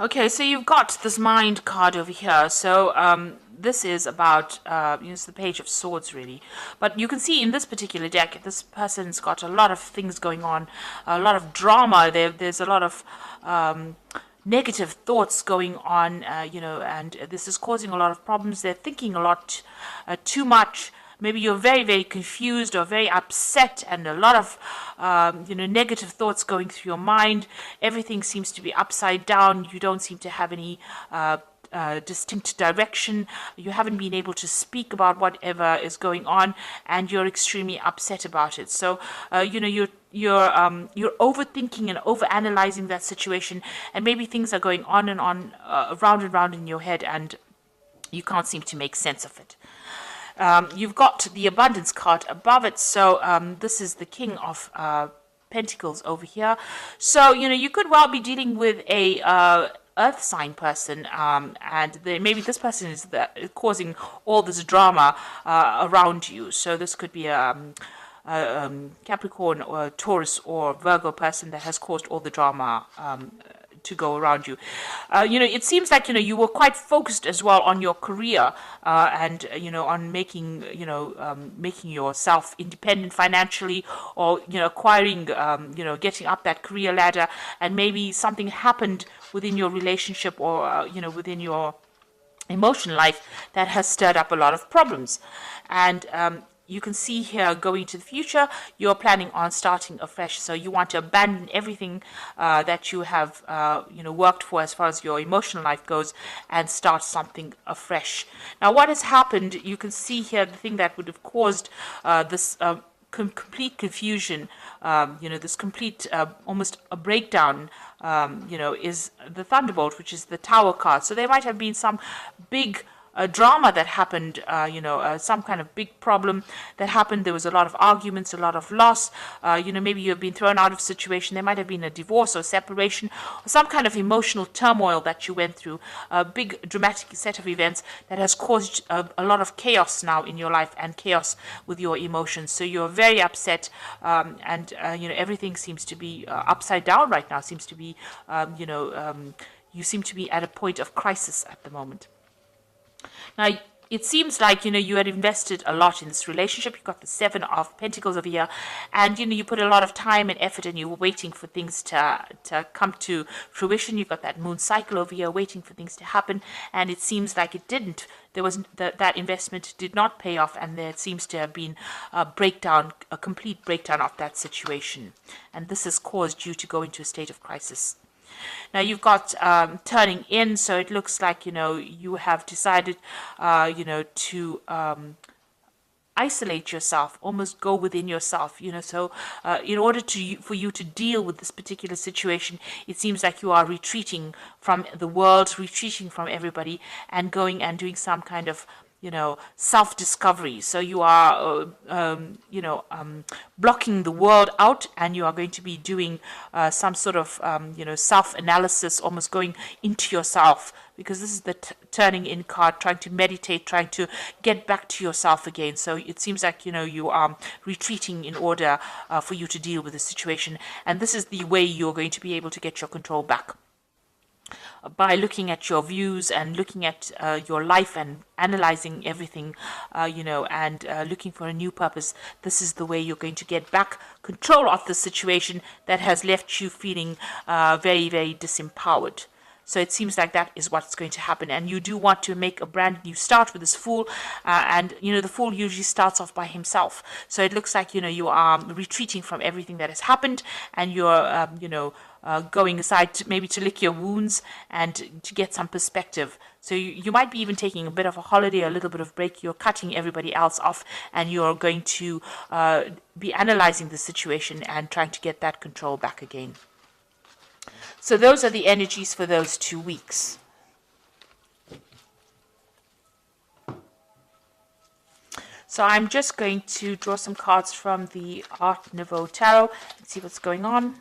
Okay, so you've got this mind card over here. So this is about, it's the Page of Swords, really. But you can see in this particular deck, this person's got a lot of things going on, a lot of drama. There's a lot of negative thoughts going on, and this is causing a lot of problems. They're thinking a lot too much. Maybe you're very, very confused or very upset, and a lot of, negative thoughts going through your mind. Everything seems to be upside down. You don't seem to have any distinct direction. You haven't been able to speak about whatever is going on, and you're extremely upset about it. So, you're overthinking and overanalyzing that situation, and maybe things are going on and on, round and round in your head, and you can't seem to make sense of it. You've got the abundance card above it. So this is the King of Pentacles over here. So, you could well be dealing with a earth sign person, and maybe this person is causing all this drama around you. So this could be a Capricorn or Taurus or Virgo person that has caused all the drama to go around you. It seems like, you were quite focused as well on your career, and, on making, making yourself independent financially, or, acquiring, getting up that career ladder, and maybe something happened within your relationship, or, within your emotional life that has stirred up a lot of problems. And you can see here, going to the future, you're planning on starting afresh. So you want to abandon everything that you have, worked for as far as your emotional life goes, and start something afresh. Now, what has happened, you can see here, the thing that would have caused this complete confusion, this complete, almost a breakdown, is the Thunderbolt, which is the Tower card. So there might have been some big drama that happened, some kind of big problem that happened. There was a lot of arguments, a lot of loss. Maybe you've been thrown out of a situation. There might have been a divorce or separation, or some kind of emotional turmoil that you went through, a big dramatic set of events that has caused a lot of chaos now in your life, and chaos with your emotions. So you're very upset, and everything seems to be upside down right now. Seems to be, you seem to be at a point of crisis at the moment. Now, it seems like, you had invested a lot in this relationship. You got the Seven of Pentacles over here, and, you put a lot of time and effort, and you were waiting for things to come to fruition. You got that moon cycle over here, waiting for things to happen, and it seems like it didn't. There was that investment did not pay off, and there seems to have been a breakdown, a complete breakdown of that situation. And this has caused you to go into a state of crisis. Now, you've got turning in, so it looks like, you have decided, to isolate yourself, almost go within yourself, so in order for you to deal with this particular situation, it seems like you are retreating from the world, retreating from everybody, and going and doing some kind of self-discovery. So you are, blocking the world out, and you are going to be doing some sort of, self-analysis, almost going into yourself, because this is the turning in card, trying to meditate, trying to get back to yourself again. So it seems like, you are retreating in order for you to deal with the situation. And this is the way you're going to be able to get your control back. By looking at your views and looking at your life and analyzing everything, and looking for a new purpose. This is the way you're going to get back control of the situation that has left you feeling very, very disempowered. So it seems like that is what's going to happen. And you do want to make a brand new start with this Fool. And, the Fool usually starts off by himself. So it looks like, you are retreating from everything that has happened. And you're, going aside maybe to lick your wounds and to get some perspective. So you might be even taking a bit of a holiday, a little bit of break. You're cutting everybody else off. And you're going to be analyzing the situation and trying to get that control back again. So those are the energies for those 2 weeks. So I'm just going to draw some cards from the Art Nouveau Tarot and see what's going on.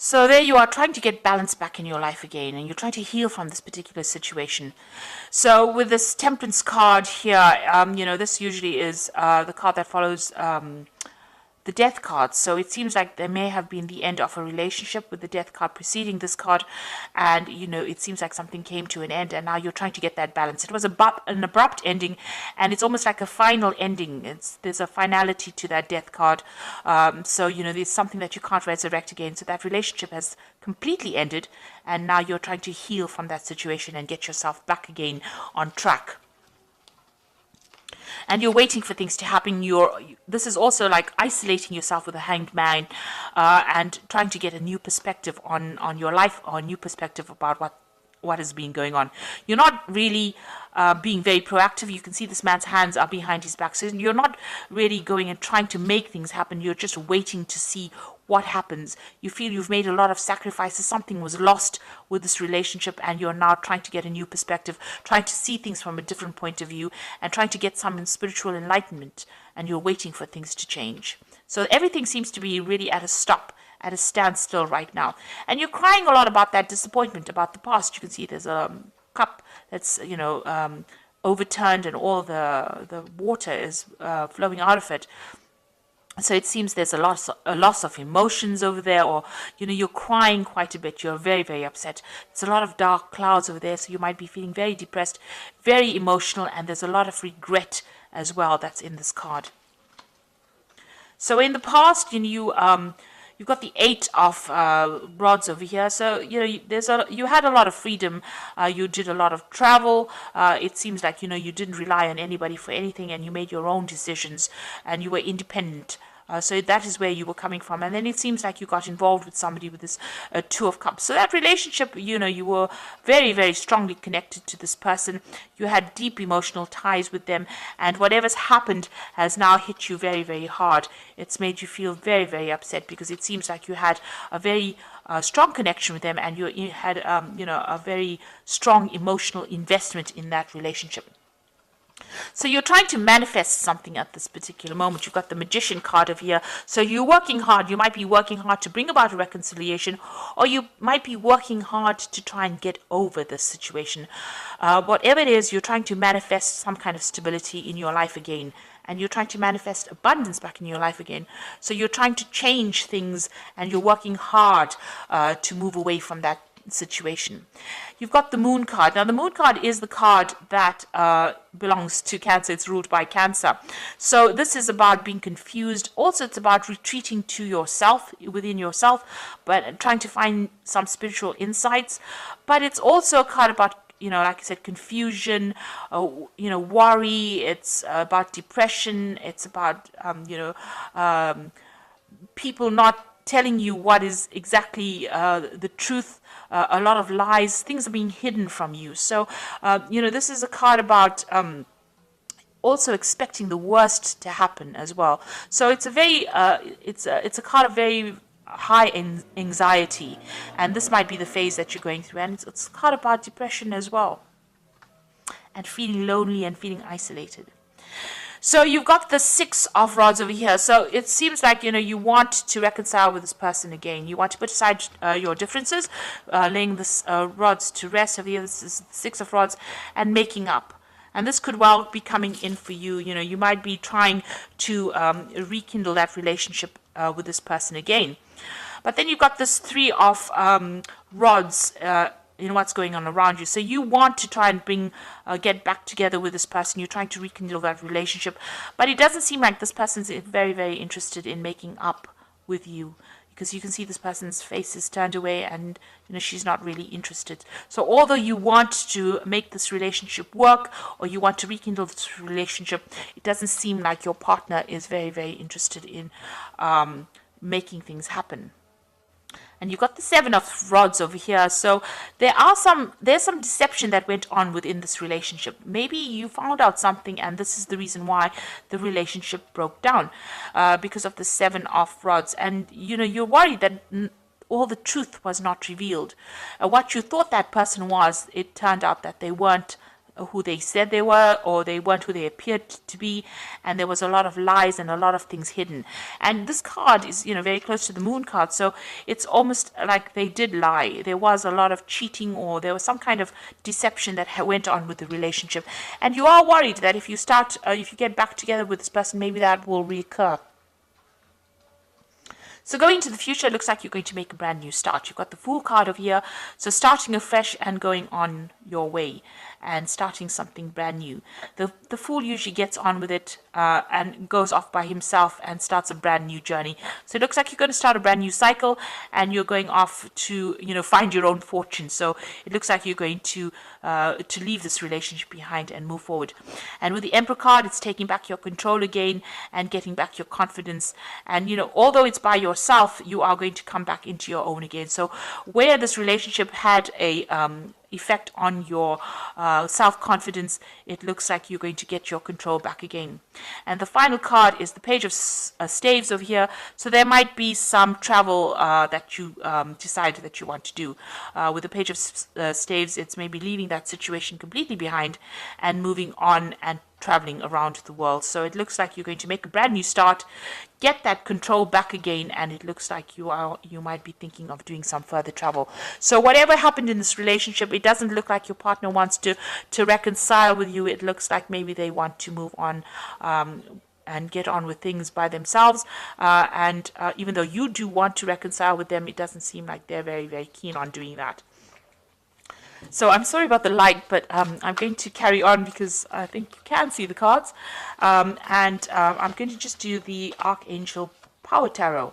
So there you are, trying to get balance back in your life again, and you're trying to heal from this particular situation. So with this Temperance card here, this usually is the card that follows the Death card. So it seems like there may have been the end of a relationship with the Death card preceding this card, and it seems like something came to an end, and now you're trying to get that balance. It was an abrupt ending, and it's almost like a final ending. There's a finality to that Death card. So there's something that you can't resurrect again. So that relationship has completely ended, and now you're trying to heal from that situation and get yourself back again on track. And you're waiting for things to happen. This is also like isolating yourself with a hanged man, and trying to get a new perspective on your life, or a new perspective about what has been going on. You're not really being very proactive. You can see this man's hands are behind his back. So you're not really going and trying to make things happen. You're just waiting to see what happens. You feel you've made a lot of sacrifices. Something was lost with this relationship, and you're now trying to get a new perspective, trying to see things from a different point of view, and trying to get some spiritual enlightenment, and you're waiting for things to change. So everything seems to be really at a stop, at a standstill right now. And you're crying a lot about that disappointment, about the past. You can see there's a cup that's, overturned, and all the water is flowing out of it. So it seems there's a loss of emotions over there, or, you're crying quite a bit. You're very, very upset. There's a lot of dark clouds over there, so you might be feeling very depressed, very emotional, and there's a lot of regret as well that's in this card. So in the past, you've got the 8 of rods over here. So you had a lot of freedom. You did a lot of travel. It seems like you didn't rely on anybody for anything, and you made your own decisions, and you were independent. So that is where you were coming from. And then it seems like you got involved with somebody with this 2 of cups. So that relationship, you were very, very strongly connected to this person. You had deep emotional ties with them, and whatever's happened has now hit you very, very hard. It's made you feel very, very upset, because it seems like you had a very strong connection with them, and you had a very strong emotional investment in that relationship. So you're trying to manifest something at this particular moment. You've got the Magician card over here. So you're working hard. You might be working hard to bring about a reconciliation, or you might be working hard to try and get over this situation. Whatever it is, you're trying to manifest some kind of stability in your life again, and you're trying to manifest abundance back in your life again. So you're trying to change things, and you're working hard to move away from that situation. You've got the Moon card. Now, the Moon card is the card that belongs to Cancer. It's ruled by Cancer. So this is about being confused. Also, it's about retreating to yourself, within yourself, but trying to find some spiritual insights. But it's also a card about, like I said, confusion, worry. It's about depression. It's about, people not telling you what is exactly the truth. A lot of lies, things are being hidden from you. So, this is a card about also expecting the worst to happen as well. So it's a very, it's a card of very high anxiety, and this might be the phase that you're going through. And it's a card about depression as well, and feeling lonely and feeling isolated. So you've got the 6 of rods over here. So it seems like, you want to reconcile with this person again. You want to put aside your differences, laying this rods to rest over here. This is 6 of rods, and making up. And this could well be coming in for you. You might be trying to rekindle that relationship with this person again. But then you've got this 3 of rods, what's going on around you. So you want to try and get back together with this person. You're trying to rekindle that relationship, but it doesn't seem like this person's very, very interested in making up with you, because you can see this person's face is turned away, and she's not really interested. So although you want to make this relationship work, or you want to rekindle this relationship, it doesn't seem like your partner is very, very interested in making things happen. And you've got the 7 of rods over here. So there's some deception that went on within this relationship. Maybe you found out something, and this is the reason why the relationship broke down, because of the 7 of rods. And you're worried that all the truth was not revealed. What you thought that person was, it turned out that they weren't who they said they were, or they weren't who they appeared to be, and there was a lot of lies and a lot of things hidden. And this card is, very close to the moon card, so it's almost like they did lie. There was a lot of cheating, or there was some kind of deception that went on with the relationship, and you are worried that if you get back together with this person, maybe that will reoccur. So going into the future, it looks like you're going to make a brand new start. You've got the Fool card over here. So starting afresh and going on your way and starting something brand new. The Fool usually gets on with it and goes off by himself and starts a brand new journey. So it looks like you're going to start a brand new cycle, and you're going off to, find your own fortune. So it looks like you're going to leave this relationship behind and move forward. And with the Emperor card, it's taking back your control again and getting back your confidence. And, although it's by yourself, you are going to come back into your own again. So where this relationship had a effect on your self-confidence, it looks like you're going to get your control back again. And the final card is the Page of Staves over here. So there might be some travel that you decide that you want to do. With the Page of Staves, it's maybe leaving that situation completely behind and moving on and traveling around the world. So it looks like you're going to make a brand new start, get that control back again, and it looks like you might be thinking of doing some further travel. So whatever happened in this relationship, it doesn't look like your partner wants to reconcile with you. It looks like maybe they want to move on and get on with things by themselves. And even though you do want to reconcile with them, it doesn't seem like they're very, very keen on doing that. So I'm sorry about the light, but I'm going to carry on because I think you can see the cards. I'm going to just do the Archangel Power Tarot.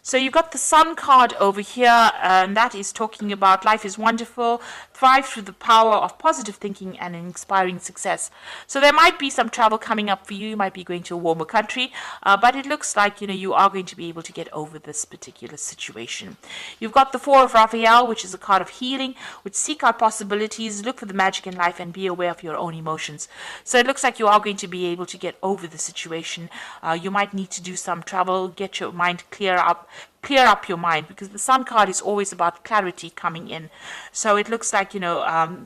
So you've got the Sun card over here, and that is talking about life is wonderful, thrive through the power of positive thinking and inspiring success. So there might be some travel coming up for you. You might be going to a warmer country, but it looks like, you are going to be able to get over this particular situation. You've got the Four of Raphael, which is a card of healing, which seek out possibilities, look for the magic in life, and be aware of your own emotions. So it looks like you are going to be able to get over the situation. You might need to do some travel, get your mind clear up your mind, because the Sun card is always about clarity coming in. So it looks like,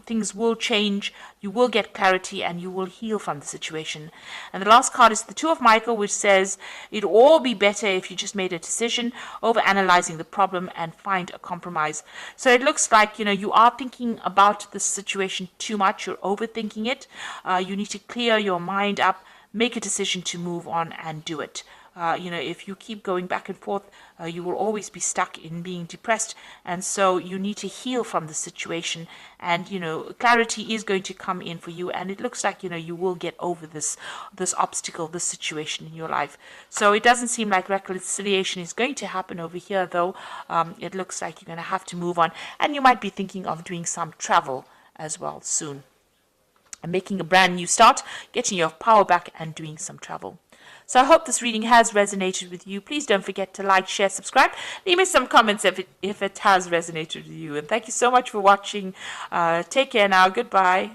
things will change, you will get clarity, and you will heal from the situation. And the last card is the Two of Michael, which says it'd all be better if you just made a decision over analyzing the problem and find a compromise. So it looks like, you are thinking about the situation too much, you're overthinking it. You need to clear your mind up, make a decision to move on and do it. If you keep going back and forth, you will always be stuck in being depressed, and so you need to heal from the situation, and clarity is going to come in for you, and it looks like you will get over this obstacle, this situation in your life. So it doesn't seem like reconciliation is going to happen over here, though. It looks like you're going to have to move on, and you might be thinking of doing some travel as well soon, and making a brand new start, getting your power back, and doing some travel. So I hope this reading has resonated with you. Please don't forget to like, share, subscribe. Leave me some comments if it has resonated with you. And thank you so much for watching. Take care now. Goodbye.